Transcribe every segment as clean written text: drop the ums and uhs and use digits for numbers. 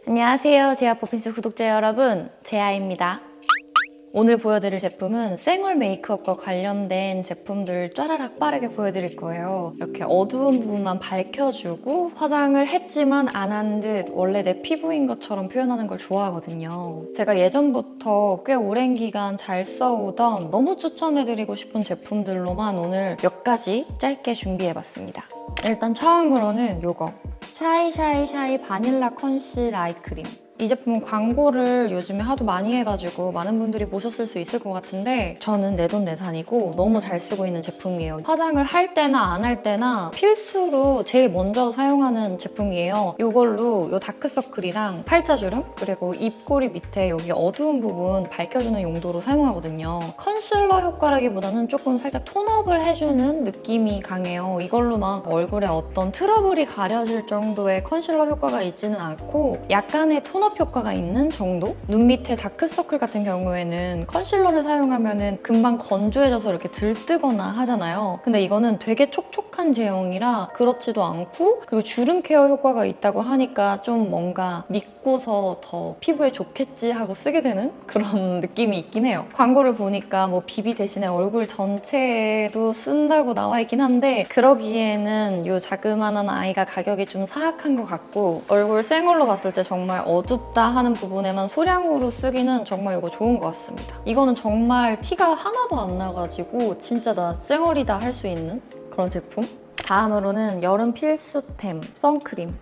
안녕하세요. 제아포핀스 구독자 여러분, 제아입니다. 오늘 보여드릴 제품은 쌩얼 메이크업과 관련된 제품들 쫘라락 빠르게 보여드릴 거예요. 이렇게 어두운 부분만 밝혀주고 화장을 했지만 안 한 듯 원래 내 피부인 것처럼 표현하는 걸 좋아하거든요. 제가 예전부터 꽤 오랜 기간 잘 써오던 너무 추천해드리고 싶은 제품들로만 오늘 몇 가지 짧게 준비해봤습니다. 일단 처음으로는 이거 샤이샤이샤이 바닐라 컨실 아이크림. 이 제품은 광고를 요즘에 하도 많이 해가지고 많은 분들이 보셨을 수 있을 것 같은데 저는 내돈내산이고 너무 잘 쓰고 있는 제품이에요. 화장을 할 때나 안 할 때나 필수로 제일 먼저 사용하는 제품이에요. 이걸로 이 다크서클이랑 팔자주름 그리고 입꼬리 밑에 여기 어두운 부분 밝혀주는 용도로 사용하거든요. 컨실러 효과라기보다는 조금 살짝 톤업을 해주는 느낌이 강해요. 이걸로 막 얼굴에 어떤 트러블이 가려질 정도의 컨실러 효과가 있지는 않고 약간의 톤업 효과가 있는 정도? 눈 밑에 다크서클 같은 경우에는 컨실러를 사용하면 금방 건조해져서 이렇게 들뜨거나 하잖아요. 근데 이거는 되게 촉촉한 제형이라 그렇지도 않고 그리고 주름 케어 효과가 있다고 하니까 좀 뭔가 믿고서 더 피부에 좋겠지 하고 쓰게 되는 그런 느낌이 있긴 해요. 광고를 보니까 뭐 비비 대신에 얼굴 전체에도 쓴다고 나와 있긴 한데 그러기에는 이 자그마한 아이가 가격이 좀 사악한 것 같고 얼굴 쌩얼로 봤을 때 정말 어둡다 하는 부분에만 소량으로 쓰기는 정말 이거 좋은 것 같습니다. 이거는 정말 티가 하나도 안 나가지고 진짜 나 쌩얼이다 할 수 있는 그런 제품. 다음으로는 여름 필수템 선크림.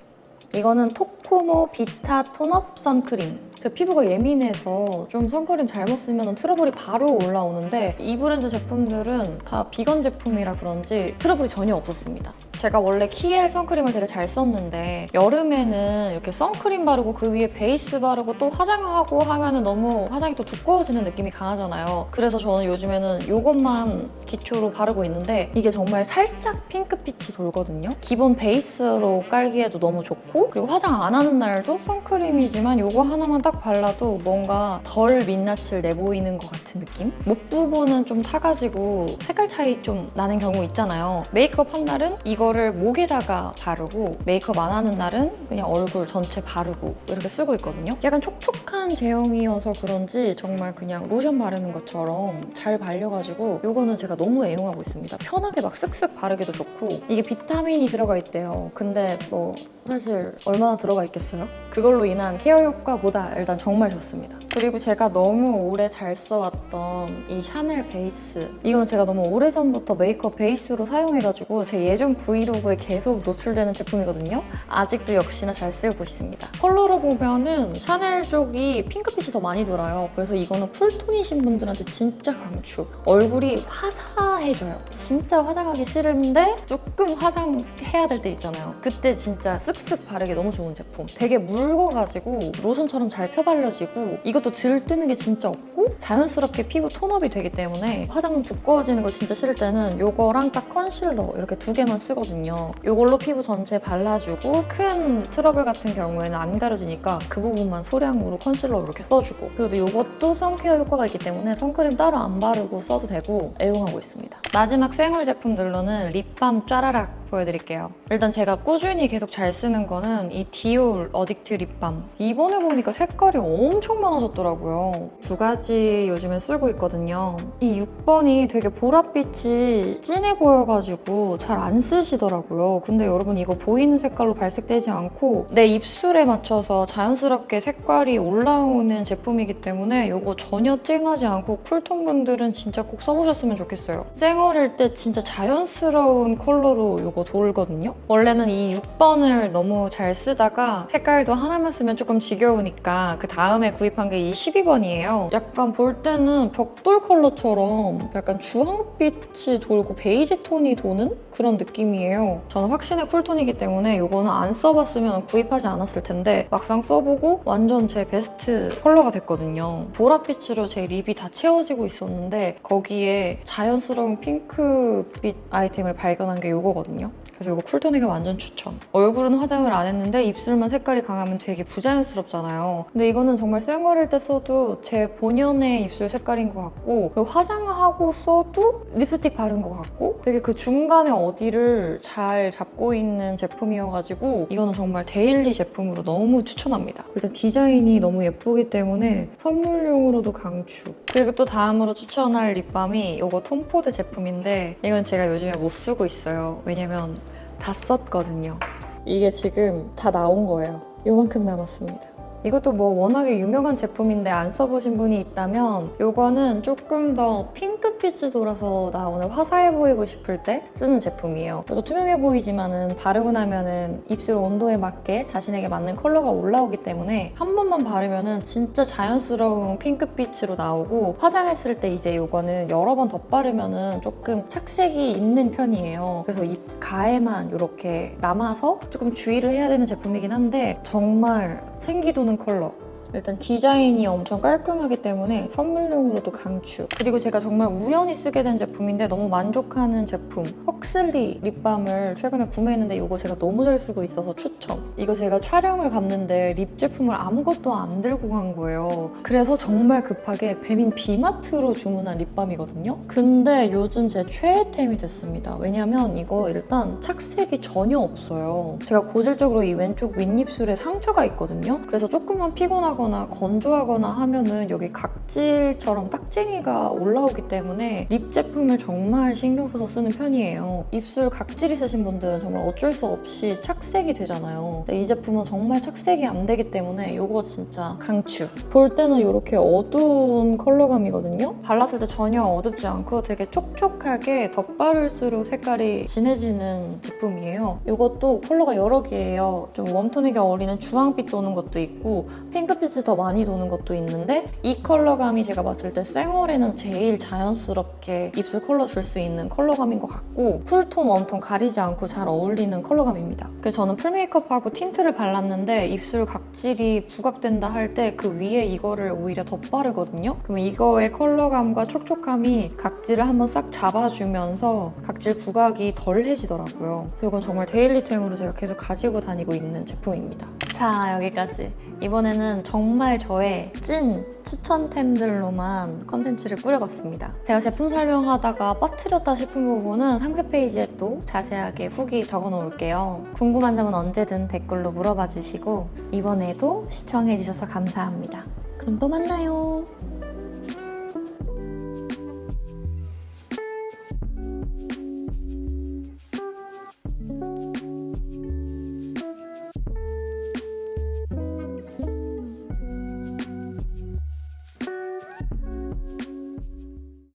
이거는 토코모 비타 톤업 선크림. 제 피부가 예민해서 좀 선크림 잘못 쓰면 트러블이 바로 올라오는데 이 브랜드 제품들은 다 비건 제품이라 그런지 트러블이 전혀 없었습니다. 제가 원래 키엘 선크림을 되게 잘 썼는데 여름에는 이렇게 선크림 바르고 그 위에 베이스 바르고 또 화장하고 하면 너무 화장이 또 두꺼워지는 느낌이 강하잖아요. 그래서 저는 요즘에는 이것만 기초로 바르고 있는데 이게 정말 살짝 핑크빛이 돌거든요. 기본 베이스로 깔기에도 너무 좋고 그리고 화장 안 하는 날도 선크림이지만 이거 하나만 딱 발라도 뭔가 덜 민낯을 내보이는 것 같은 느낌? 목 부분은 좀 타가지고 색깔 차이 좀 나는 경우 있잖아요. 메이크업 한 날은 이거를 목에다가 바르고 메이크업 안 하는 날은 그냥 얼굴 전체 바르고 이렇게 쓰고 있거든요. 약간 촉촉한 제형이어서 그런지 정말 그냥 로션 바르는 것처럼 잘 발려가지고 이거는 제가 너무 애용하고 있습니다. 편하게 막 쓱쓱 바르기도 좋고 이게 비타민이 들어가 있대요. 근데 뭐 사실 얼마나 들어가 있겠어요? 그걸로 인한 케어 효과보다 일단 정말 좋습니다. 그리고 제가 너무 오래 잘 써왔던 이 샤넬 베이스 이건 제가 너무 오래전부터 메이크업 베이스로 사용해가지고 제 예전 브이로그에 계속 노출되는 제품이거든요. 아직도 역시나 잘 쓰고 있습니다. 컬러로 보면은 샤넬 쪽이 핑크빛이 더 많이 돌아요. 그래서 이거는 쿨톤이신 분들한테 진짜 강추. 얼굴이 화사해져요. 진짜 화장하기 싫은데 조금 화장해야 될 때 있잖아요. 그때 진짜 쓱쓱 바르기 너무 좋은 제품. 되게 묽어가지고 로션처럼 잘 펴발려지고 이것도 들뜨는 게 진짜 없고 자연스럽게 피부 톤업이 되기 때문에 화장 두꺼워지는 거 진짜 싫을 때는 이거랑 딱 컨실러 이렇게 두 개만 쓰거든요. 이걸로 피부 전체에 발라주고 큰 트러블 같은 경우에는 안 가려지니까 그 부분만 소량으로 컨실러 이렇게 써주고 그래도 이것도 선케어 효과가 있기 때문에 선크림 따로 안 바르고 써도 되고 애용하고 있습니다. 마지막 쌩얼 제품들로는 립밤 쫘라락 보여드릴게요. 일단 제가 꾸준히 계속 잘 쓰는 거는 이 디올 어딕트 립밤. 이번에 보니까 색깔이 엄청 많아졌더라고요. 두 가지 요즘에 쓰고 있거든요. 이 6번이 되게 보랏빛이 진해 보여가지고 잘 안 쓰시더라고요. 근데 여러분 이거 보이는 색깔로 발색되지 않고 내 입술에 맞춰서 자연스럽게 색깔이 올라오는 제품이기 때문에 이거 전혀 쨍하지 않고 쿨톤 분들은 진짜 꼭 써보셨으면 좋겠어요. 쌩얼일 때 진짜 자연스러운 컬러로 이거 돌거든요. 원래는 이 6번을 너무 잘 쓰다가 색깔도 하나만 쓰면 조금 지겨우니까 그 다음에 구입한 게 이 12번이에요. 약간 볼 때는 벽돌 컬러처럼 약간 주황빛이 돌고 베이지 톤이 도는 그런 느낌이에요. 저는 확신의 쿨톤이기 때문에 이거는 안 써봤으면 구입하지 않았을 텐데 막상 써보고 완전 제 베스트 컬러가 됐거든요. 보랏빛으로 제 립이 다 채워지고 있었는데 거기에 자연스러운 핑크빛 아이템을 발견한 게 이거거든요. 그래서 이거 쿨톤에게 완전 추천. 얼굴은 화장을 안 했는데 입술만 색깔이 강하면 되게 부자연스럽잖아요. 근데 이거는 정말 쌩얼일 때 써도 제 본연의 입술 색깔인 것 같고, 그리고 화장하고 써도 립스틱 바른 것 같고, 되게 그 중간에 어디를 잘 잡고 있는 제품이어가지고 이거는 정말 데일리 제품으로 너무 추천합니다. 일단 디자인이 너무 예쁘기 때문에 선물용으로도 강추. 그리고 또 다음으로 추천할 립밤이 이거 톰포드 제품인데, 이건 제가 요즘에 못 쓰고 있어요. 왜냐면 다 썼거든요. 이게 지금 다 나온 거예요. 요만큼 남았습니다. 이것도 뭐 워낙에 유명한 제품인데 안 써보신 분이 있다면 이거는 조금 더 핑크빛이 돌아서 나 오늘 화사해 보이고 싶을 때 쓰는 제품이에요. 또 투명해 보이지만은 바르고 나면은 입술 온도에 맞게 자신에게 맞는 컬러가 올라오기 때문에 한 번만 바르면은 진짜 자연스러운 핑크빛으로 나오고, 화장했을 때 이제 이거는 여러 번 덧바르면은 조금 착색이 있는 편이에요. 그래서 입 가에만 이렇게 남아서 조금 주의를 해야 되는 제품이긴 한데 정말 생기도는 컬러. 일단 디자인이 엄청 깔끔하기 때문에 선물용으로도 강추. 그리고 제가 정말 우연히 쓰게 된 제품인데 너무 만족하는 제품, 헉슬리 립밤을 최근에 구매했는데 이거 제가 너무 잘 쓰고 있어서 추천. 이거 제가 촬영을 갔는데 립 제품을 아무것도 안 들고 간 거예요. 그래서 정말 급하게 배민 비마트로 주문한 립밤이거든요. 근데 요즘 제 최애템이 됐습니다. 왜냐면 이거 일단 착색이 전혀 없어요. 제가 고질적으로 이 왼쪽 윗입술에 상처가 있거든요. 그래서 조금만 피곤하고 건조하거나 하면은 여기 각질처럼 딱쟁이가 올라오기 때문에 립 제품을 정말 신경 써서 쓰는 편이에요. 입술 각질 있으신 분들은 정말 어쩔 수 없이 착색이 되잖아요. 근데 이 제품은 정말 착색이 안 되기 때문에 이거 진짜 강추. 볼 때는 이렇게 어두운 컬러감이거든요. 발랐을 때 전혀 어둡지 않고 되게 촉촉하게 덧바를수록 색깔이 진해지는 제품이에요. 이것도 컬러가 여러 개예요. 좀 웜톤에게 어울리는 주황빛 도는 것도 있고 핑크빛 더 많이 도는 것도 있는데, 이 컬러감이 제가 봤을 때 쌩얼에는 제일 자연스럽게 입술 컬러 줄 수 있는 컬러감인 것 같고, 쿨톤, 웜톤 가리지 않고 잘 어울리는 컬러감입니다. 그래서 저는 풀메이크업하고 틴트를 발랐는데 입술 각질이 부각된다 할 때 그 위에 이거를 오히려 덧바르거든요. 그러면 이거의 컬러감과 촉촉함이 각질을 한번 싹 잡아주면서 각질 부각이 덜해지더라고요. 그래서 이건 정말 데일리템으로 제가 계속 가지고 다니고 있는 제품입니다. 자, 여기까지. 이번에는 정말 저의 찐 추천템들로만 컨텐츠를 꾸려봤습니다. 제가 제품 설명하다가 빠뜨렸다 싶은 부분은 상세 페이지에 또 자세하게 후기 적어놓을게요. 궁금한 점은 언제든 댓글로 물어봐 주시고 이번에도 시청해주셔서 감사합니다. 그럼 또 만나요.